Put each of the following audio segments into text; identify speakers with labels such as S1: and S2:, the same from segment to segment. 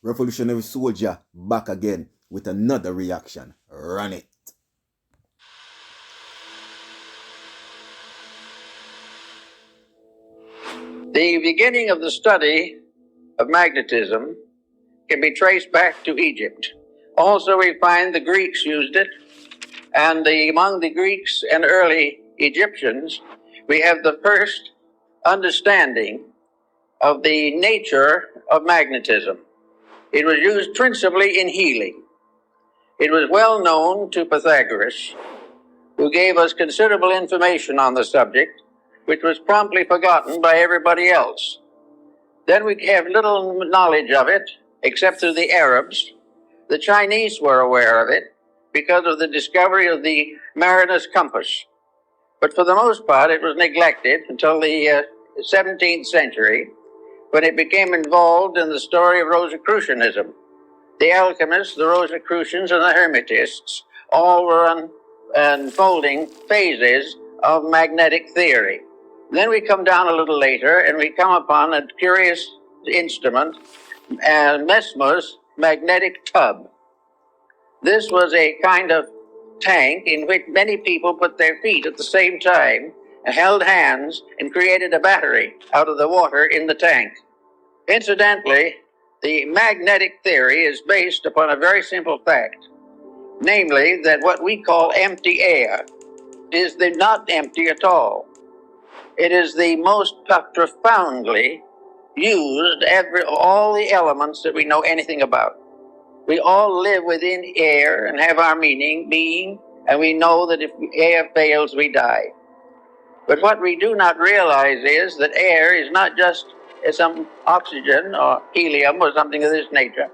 S1: Revolutionary Soldier back again with another reaction. Run it.
S2: The beginning of the study of magnetism can be traced back to Egypt. Also, we find the Greeks used it, and among the Greeks and early Egyptians, we have the first understanding of the nature of magnetism. It was used principally in healing. It was well known to Pythagoras, who gave us considerable information on the subject, which was promptly forgotten by everybody else. Then we have little knowledge of it, except through the Arabs. The Chinese were aware of it because of the discovery of the mariner's compass. But for the most part, it was neglected until the 17th century, when it became involved in the story of Rosicrucianism. The alchemists, the Rosicrucians, and the Hermetists all were unfolding phases of magnetic theory. Then we come down a little later and we come upon a curious instrument, Mesmer's magnetic tub. This was a kind of tank in which many people put their feet at the same time and held hands and created a battery out of the water in the tank. Incidentally, the magnetic theory is based upon a very simple fact, namely that what we call empty air is not empty at all. It is the most profoundly used all the elements that we know anything about. We all live within air and have our being, and we know that if air fails, we die. But what we do not realize is that air is not just some oxygen or helium or something of this nature.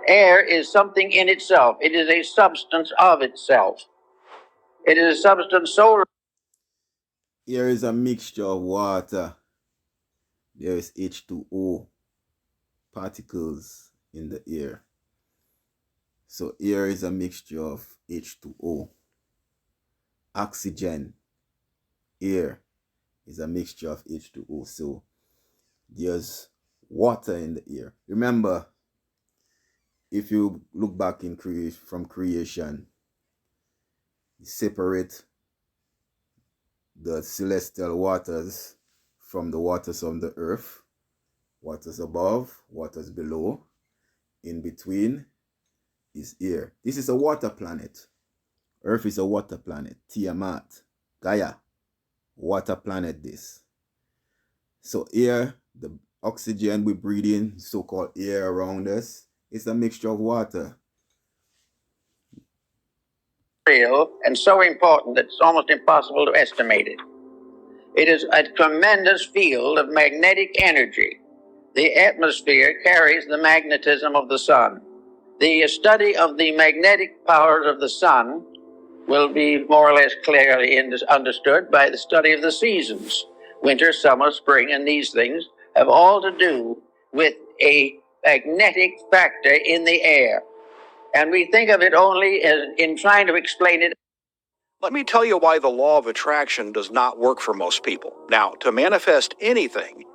S2: Air is something in itself. It is a substance of itself. It is a substance so...
S1: Air is a mixture of water. There is H2O particles in the air. So air is a mixture of H2O. Oxygen, air, is a mixture of H2O. So there's water in the air. Remember, if you look back in from creation, you separate the celestial waters from the waters on the earth, waters above, waters below. In between is air. This is a water planet. Earth is a water planet. Tiamat, Gaia, water planet this. So air, the oxygen we breathe in, so-called air around us, is a mixture of water.
S2: Real and so important that it's almost impossible to estimate it. It is a tremendous field of magnetic energy. The atmosphere carries the magnetism of the sun. The study of the magnetic powers of the sun will be more or less clearly understood by the study of the seasons. Winter, summer, spring, and these things have all to do with a magnetic factor in the air. And we think of it only as in trying to explain it.
S3: Let me tell you why the law of attraction does not work for most people. Now, to manifest anything,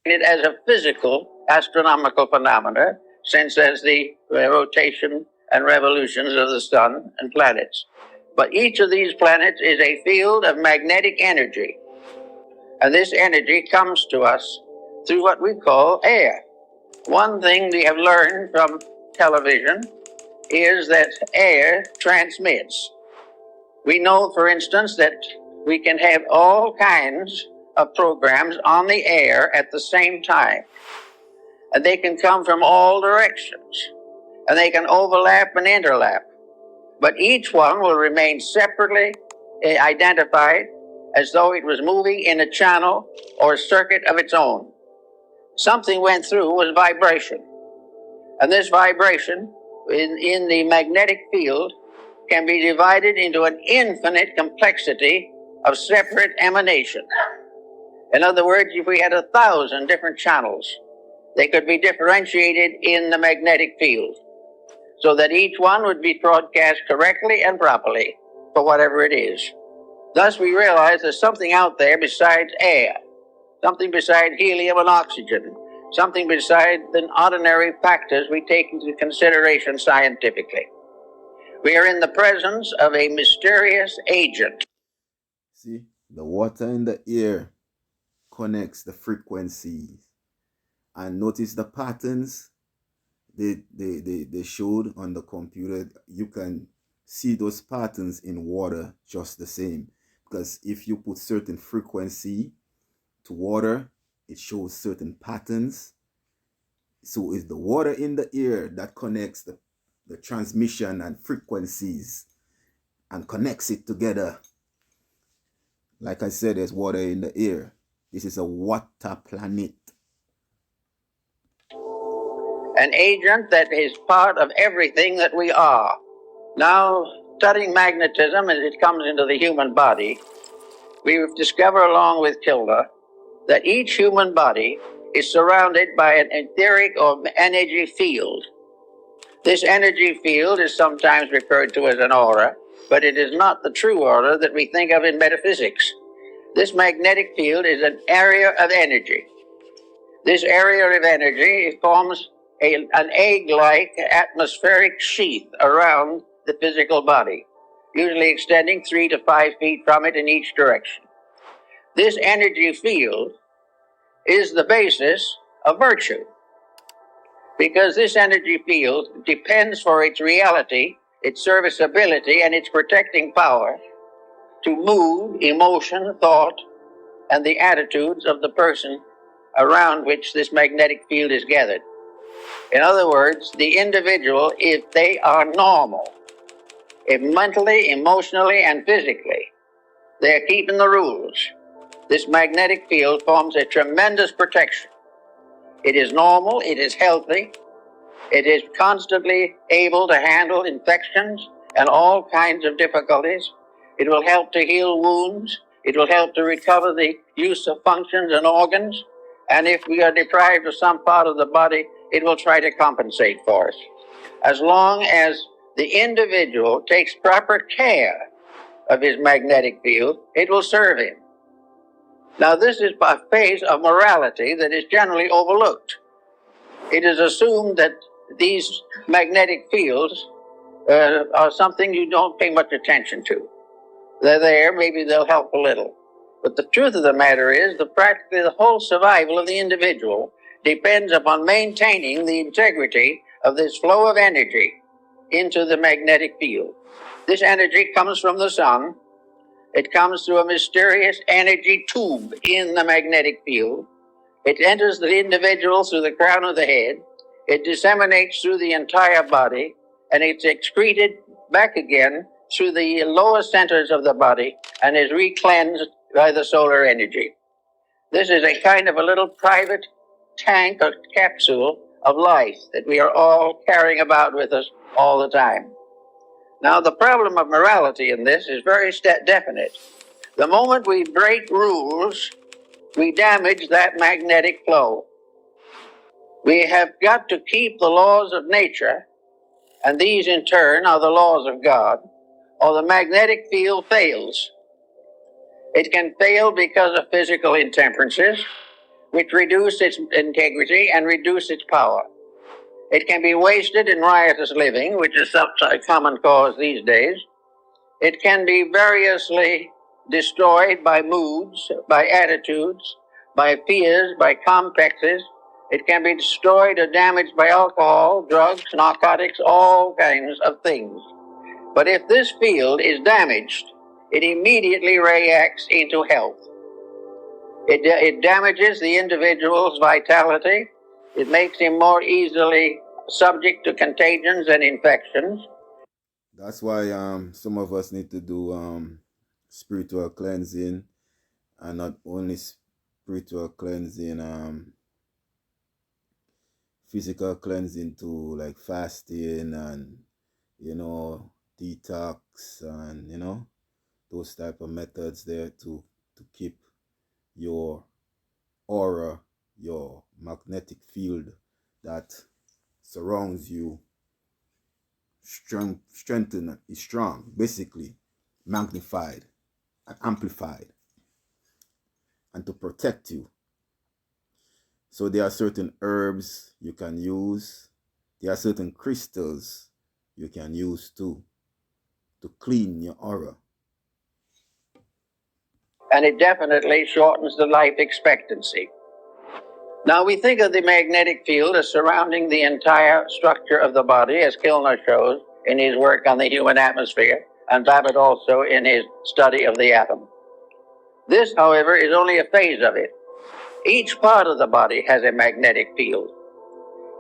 S2: it as a physical astronomical phenomena, since as the rotation and revolutions of the sun and planets. But each of these planets is a field of magnetic energy. And this energy comes to us through what we call air. One thing we have learned from television is that air transmits. We know, for instance, that we can have all kinds of programs on the air at the same time. And they can come from all directions. And they can overlap and interlap. But each one will remain separately identified as though it was moving in a channel or a circuit of its own. Something went through was vibration. And this vibration in the magnetic field can be divided into an infinite complexity of separate emanations. In other words, if we had 1,000 different channels, they could be differentiated in the magnetic field so that each one would be broadcast correctly and properly for whatever it is. Thus, we realize there's something out there besides air, something besides helium and oxygen, something besides the ordinary factors we take into consideration scientifically. We are in the presence of a mysterious agent.
S1: See, the water in the air connects the frequencies. And notice the patterns they showed on the computer. You can see those patterns in water just the same. Because if you put certain frequency to water, it shows certain patterns. So it's the water in the air that connects the transmission and frequencies and connects it together. Like I said, there's water in the air. This is a water planet.
S2: An agent that is part of everything that we are. Now, studying magnetism as it comes into the human body, we've discovered along with Kilda that each human body is surrounded by an etheric or energy field. This energy field is sometimes referred to as an aura, but it is not the true aura that we think of in metaphysics. This magnetic field is an area of energy. This area of energy forms an egg-like atmospheric sheath around the physical body, usually extending 3 to 5 feet from it in each direction. This energy field is the basis of virtue, because this energy field depends for its reality, its serviceability, and its protecting power to mood, emotion, thought, and the attitudes of the person around which this magnetic field is gathered. In other words, the individual, if they are normal, if mentally, emotionally, and physically, they're keeping the rules, this magnetic field forms a tremendous protection. It is normal, it is healthy, it is constantly able to handle infections and all kinds of difficulties. It will help to heal wounds. It will help to recover the use of functions and organs. And if we are deprived of some part of the body, it will try to compensate for us. As long as the individual takes proper care of his magnetic field, it will serve him. Now, this is a phase of morality that is generally overlooked. It is assumed that these magnetic fields are something you don't pay much attention to. They're there, maybe they'll help a little. But the truth of the matter is that practically the whole survival of the individual depends upon maintaining the integrity of this flow of energy into the magnetic field. This energy comes from the sun. It comes through a mysterious energy tube in the magnetic field. It enters the individual through the crown of the head. It disseminates through the entire body, and it's excreted back again through the lower centers of the body and is re-cleansed by the solar energy. This is a kind of a little private tank or capsule of life that we are all carrying about with us all the time. Now, the problem of morality in this is very definite. The moment we break rules, we damage that magnetic flow. We have got to keep the laws of nature, and these in turn are the laws of God, or the magnetic field fails. It can fail because of physical intemperances, which reduce its integrity and reduce its power. It can be wasted in riotous living, which is a common cause these days. It can be variously destroyed by moods, by attitudes, by fears, by complexes. It can be destroyed or damaged by alcohol, drugs, narcotics, all kinds of things. But if this field is damaged, it immediately reacts into health. It damages the individual's vitality. It makes him more easily subject to contagions and infections.
S1: That's why some of us need to do spiritual cleansing, and not only spiritual cleansing, physical cleansing too, like fasting and detox and those type of methods there to keep your aura, your magnetic field that surrounds you strengthened, is strong, basically magnified and amplified, and to protect you. So there are certain herbs you can use. There are certain crystals you can use too to clean your aura.
S2: And it definitely shortens the life expectancy. Now we think of the magnetic field as surrounding the entire structure of the body, as Kilner shows in his work on the human atmosphere, and Babbitt also in his study of the atom. This, however, is only a phase of it. Each part of the body has a magnetic field.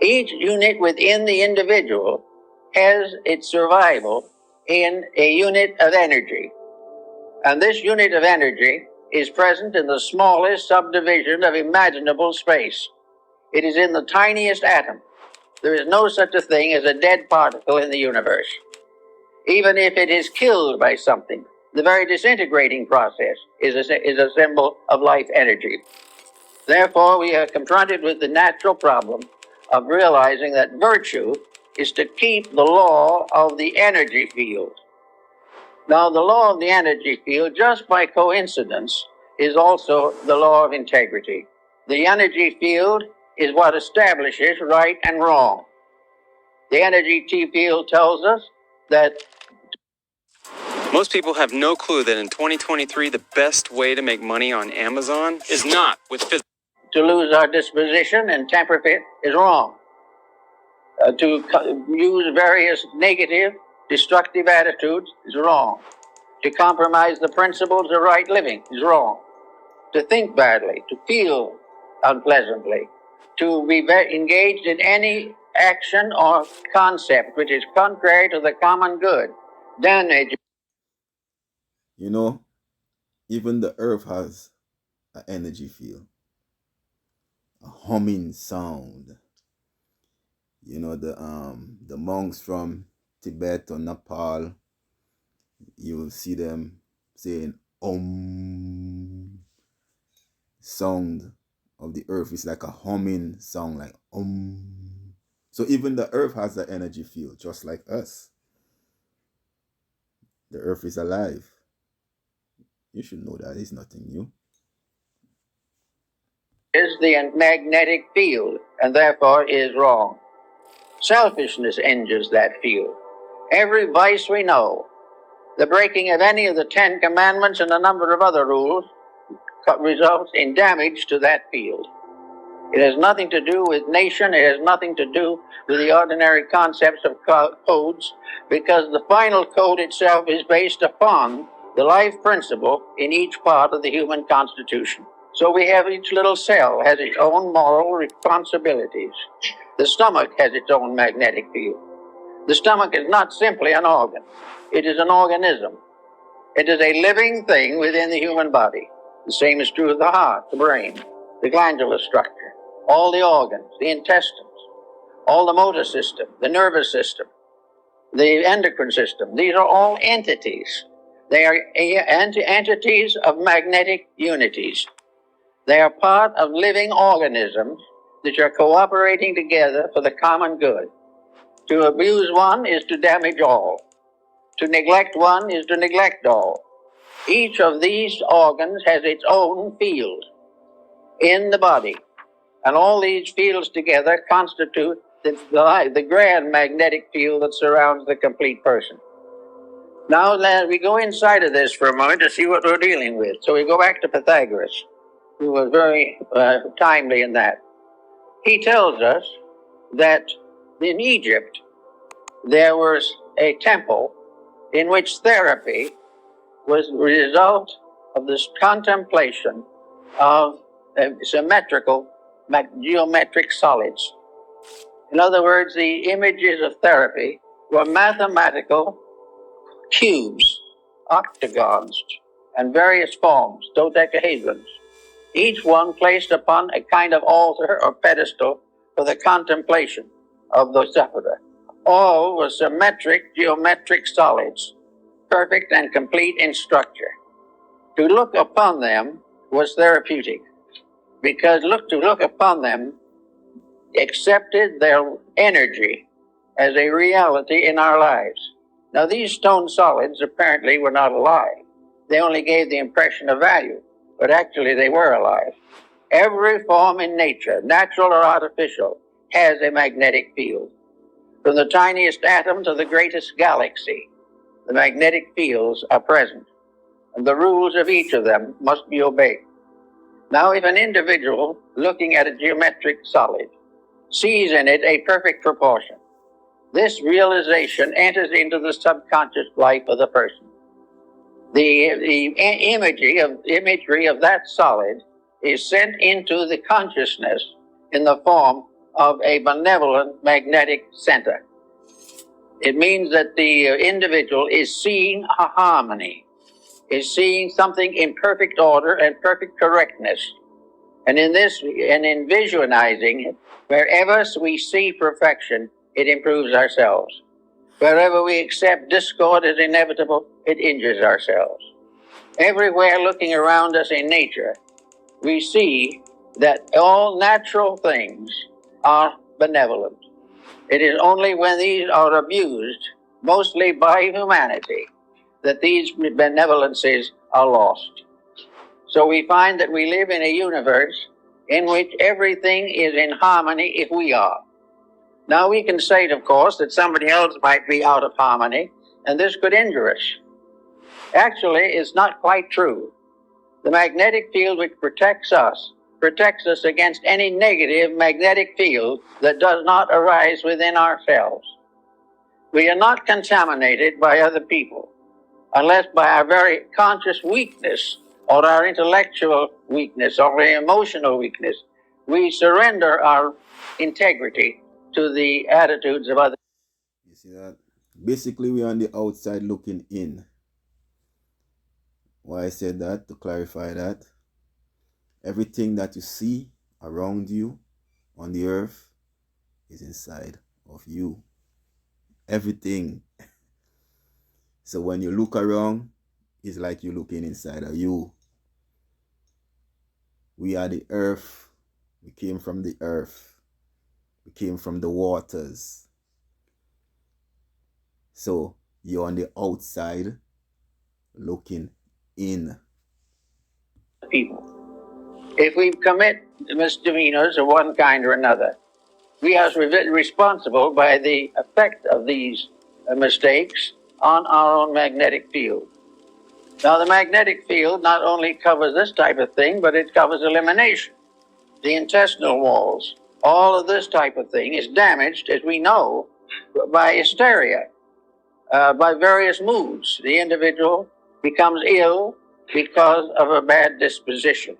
S2: Each unit within the individual has its survival in a unit of energy. And this unit of energy is present in the smallest subdivision of imaginable space. It is in the tiniest atom. There is no such a thing as a dead particle in the universe. Even if it is killed by something, the very disintegrating process is a symbol of life energy. Therefore, we are confronted with the natural problem of realizing that virtue is to keep the law of the energy field. Now, the law of the energy field, just by coincidence, is also the law of integrity. The energy field is what establishes right and wrong. The energy field tells us that
S4: most people have no clue that in 2023, the best way to make money on Amazon is not with physical.
S2: To lose our disposition and temper fit is wrong. To use various negative, destructive attitudes is wrong. To compromise the principles of right living is wrong. To think badly, to feel unpleasantly, to be engaged in any action or concept which is contrary to the common good, then
S1: You know, even the earth has an energy field, a humming sound. You know, the monks from Tibet or Nepal, you will see them saying Om. Sound of the earth is like a humming sound, like Om. So even the earth has an energy field, just like us. The earth is alive. You should know that. It's nothing new.
S2: is the magnetic field, and therefore is wrong. Selfishness injures that field. Every vice we know, the breaking of any of the 10 commandments and a number of other rules, results in damage to that field. It has nothing to do with nation. It has nothing to do with the ordinary concepts of codes, because the final code itself is based upon the life principle in each part of the human constitution. So we have each little cell has its own moral responsibilities. The stomach has its own magnetic field. The stomach is not simply an organ. It is an organism. It is a living thing within the human body. The same is true of the heart, the brain, the glandular structure, all the organs, the intestines, all the motor system, the nervous system, the endocrine system. These are all entities. They are entities of magnetic unities. They are part of living organisms which are cooperating together for the common good. To abuse one is to damage all. To neglect one is to neglect all. Each of these organs has its own field in the body, and all these fields together constitute the grand magnetic field that surrounds the complete person. Now we go inside of this for a moment to see what we're dealing with. So we go back to Pythagoras, who was very timely in that. He tells us that in Egypt there was a temple in which therapy was the result of this contemplation of symmetrical geometric solids. In other words, the images of therapy were mathematical cubes, octagons, and various forms, dodecahedrons, each one placed upon a kind of altar or pedestal for the contemplation of the sufferer. All were symmetric geometric solids, perfect and complete in structure. To look upon them was therapeutic, because to look upon them accepted their energy as a reality in our lives. Now, these stone solids apparently were not alive. They only gave the impression of value, but actually they were alive. Every form in nature, natural or artificial, has a magnetic field. From the tiniest atom to the greatest galaxy, the magnetic fields are present, and the rules of each of them must be obeyed. Now, if an individual looking at a geometric solid sees in it a perfect proportion, this realization enters into the subconscious life of the person. The imagery of that solid is sent into the consciousness in the form of a benevolent magnetic center. It means that the individual is seeing a harmony, is seeing something in perfect order and perfect correctness. And in visualizing it, wherever we see perfection, it improves ourselves. Wherever we accept discord as inevitable, it injures ourselves. Everywhere looking around us in nature, we see that all natural things are benevolent. It is only when these are abused, mostly by humanity, that these benevolences are lost. So we find that we live in a universe in which everything is in harmony if we are. Now we can say, of course, that somebody else might be out of harmony, and this could injure us. Actually, it's not quite true. The magnetic field which protects us against any negative magnetic field that does not arise within ourselves. We are not contaminated by other people unless by our very conscious weakness or our intellectual weakness or our emotional weakness, we surrender our integrity to the attitudes of others.
S1: You see that? Basically, we're on the outside looking in. Why I said that, to clarify that, everything that you see around you on the earth is inside of you. Everything. So when you look around, it's like you're looking inside of you. We are the earth. We came from the earth. We came from the waters. So you're on the outside looking in.
S2: People. If we commit misdemeanors of one kind or another, we are responsible by the effect of these mistakes on our own magnetic field. Now, the magnetic field not only covers this type of thing, but it covers elimination, the intestinal walls. All of this type of thing is damaged, as we know, by hysteria, by various moods. The individual becomes ill because of a bad disposition.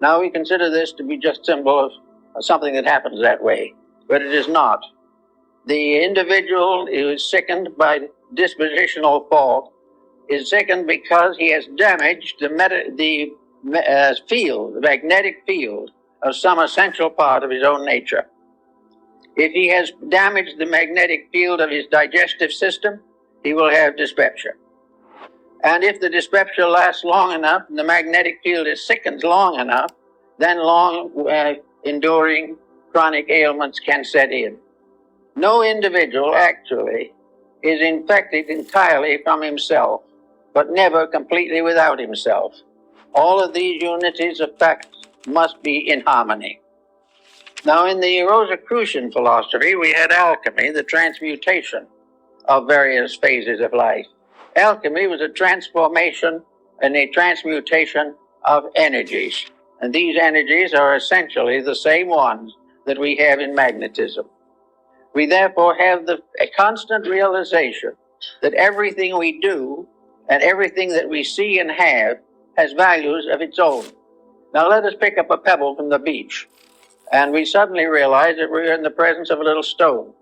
S2: Now, we consider this to be just symbol of something that happens that way, but it is not. The individual who is sickened by dispositional fault is sickened because he has damaged the magnetic field of some essential part of his own nature. If he has damaged the magnetic field of his digestive system, he will have dyspepsia. And if the dyspepsia lasts long enough and the magnetic field is sickened long enough, then enduring chronic ailments can set in. No individual actually is infected entirely from himself, but never completely without himself. All of these unities of facts must be in harmony. Now, in the Rosicrucian philosophy, we had alchemy, the transmutation of various phases of life. Alchemy was a transformation and a transmutation of energies. And these energies are essentially the same ones that we have in magnetism. We therefore have a constant realization that everything we do and everything that we see and have has values of its own. Now let us pick up a pebble from the beach, and we suddenly realize that we're in the presence of a little stone.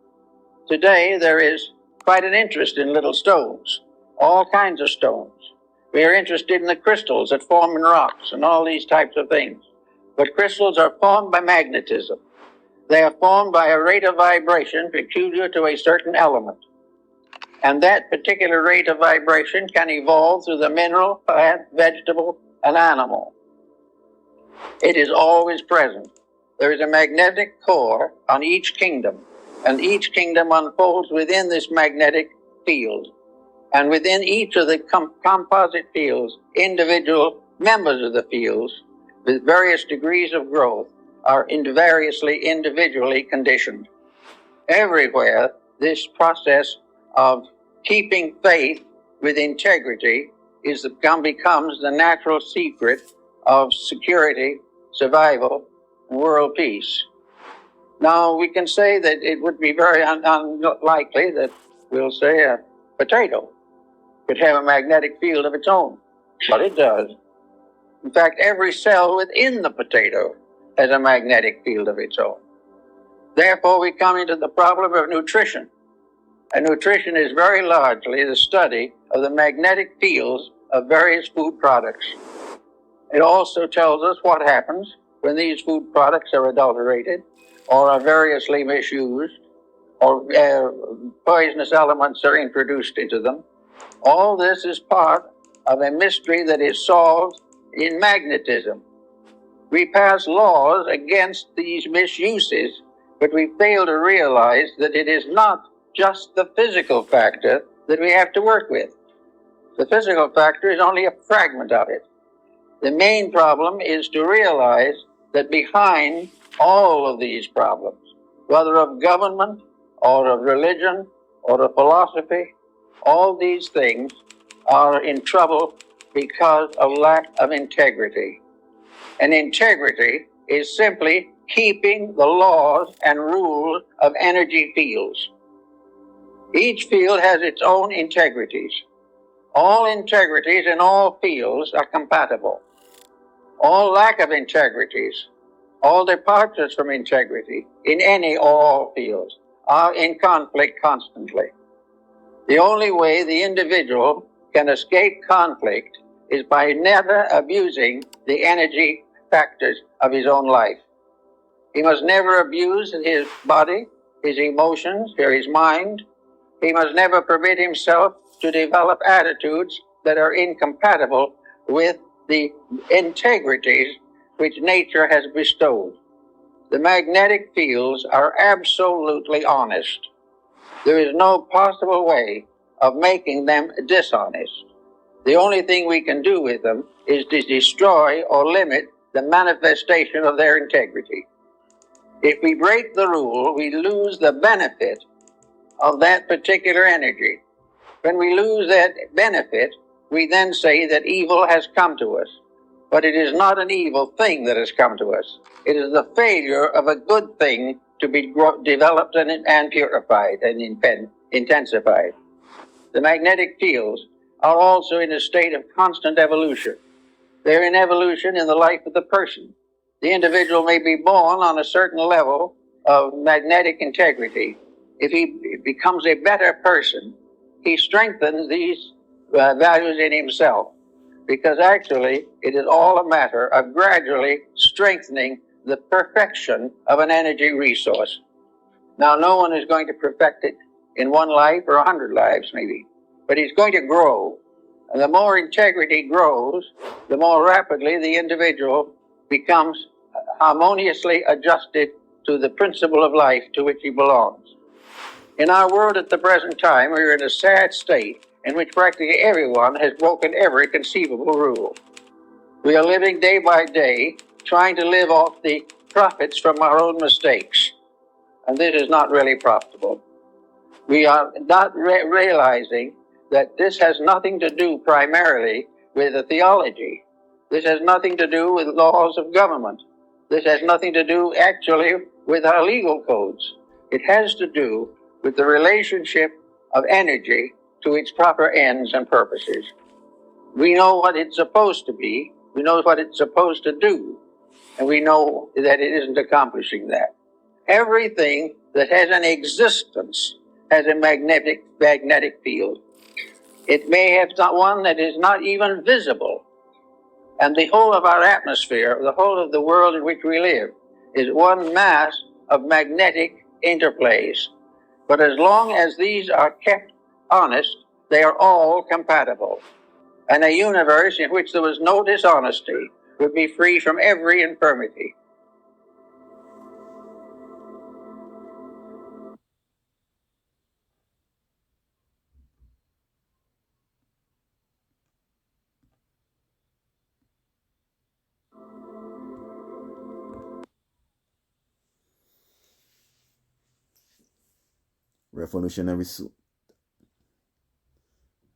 S2: Today there is quite an interest in little stones, all kinds of stones. We are interested in the crystals that form in rocks and all these types of things. But crystals are formed by magnetism. They are formed by a rate of vibration peculiar to a certain element. And that particular rate of vibration can evolve through the mineral, plant, vegetable, and animal. It is always present. There is a magnetic core on each kingdom, and each kingdom unfolds within this magnetic field. And within each of the composite fields, individual members of the fields with various degrees of growth, are variously individually conditioned. Everywhere, this process of keeping faith with integrity becomes the natural secret of security, survival, and world peace. Now, we can say that it would be very unlikely that, we'll say, a potato could have a magnetic field of its own, but it does. In fact, every cell within the potato has a magnetic field of its own. Therefore, we come into the problem of nutrition. And nutrition is very largely the study of the magnetic fields of various food products. It also tells us what happens when these food products are adulterated or are variously misused or poisonous elements are introduced into them. All this is part of a mystery that is solved in magnetism. We pass laws against these misuses, but we fail to realize that it is not just the physical factor that we have to work with. The physical factor is only a fragment of it. The main problem is to realize that behind all of these problems, whether of government or of religion or of philosophy, all these things are in trouble because of lack of integrity. And integrity is simply keeping the laws and rules of energy fields. Each field has its own integrities. All integrities in all fields are compatible. All lack of integrities, all departures from integrity in any or all fields are in conflict constantly. The only way the individual can escape conflict is by never abusing the energy factors of his own life. He must never abuse his body, his emotions, or his mind. He must never permit himself to develop attitudes that are incompatible with the integrities which nature has bestowed. The magnetic fields are absolutely honest. There is no possible way of making them dishonest. The only thing we can do with them is to destroy or limit the manifestation of their integrity. If we break the rule, we lose the benefit of that particular energy. When we lose that benefit, we then say that evil has come to us. But it is not an evil thing that has come to us. It is the failure of a good thing to be developed and purified and intensified. The magnetic fields are also in a state of constant evolution. They're in evolution in the life of the person. The individual may be born on a certain level of magnetic integrity. If he becomes a better person, he strengthens these values in himself, because actually it is all a matter of gradually strengthening the perfection of an energy resource. Now, no one is going to perfect it in one life or 100 lives maybe, but he's going to grow. And the more integrity grows, the more rapidly the individual becomes harmoniously adjusted to the principle of life to which he belongs. In our world at the present time, we are in a sad state in which practically everyone has broken every conceivable rule. We are living day by day, trying to live off the profits from our own mistakes. And this is not really profitable. We are not realizing that this has nothing to do primarily with the theology. This has nothing to do with laws of government. This has nothing to do actually with our legal codes. It has to do with the relationship of energy to its proper ends and purposes. We know what it's supposed to be. We know what it's supposed to do. And we know that it isn't accomplishing that. Everything that has an existence has a magnetic field. It may have one that is not even visible. And the whole of our atmosphere, the whole of the world in which we live, is one mass of magnetic interplays. But as long as these are kept honest, they are all compatible. And a universe in which there was no dishonesty would be free from every infirmity.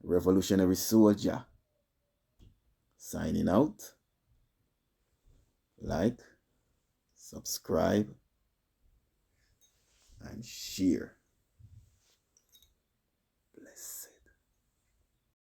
S1: Revolutionary Soldier signing out. Like, subscribe, and share.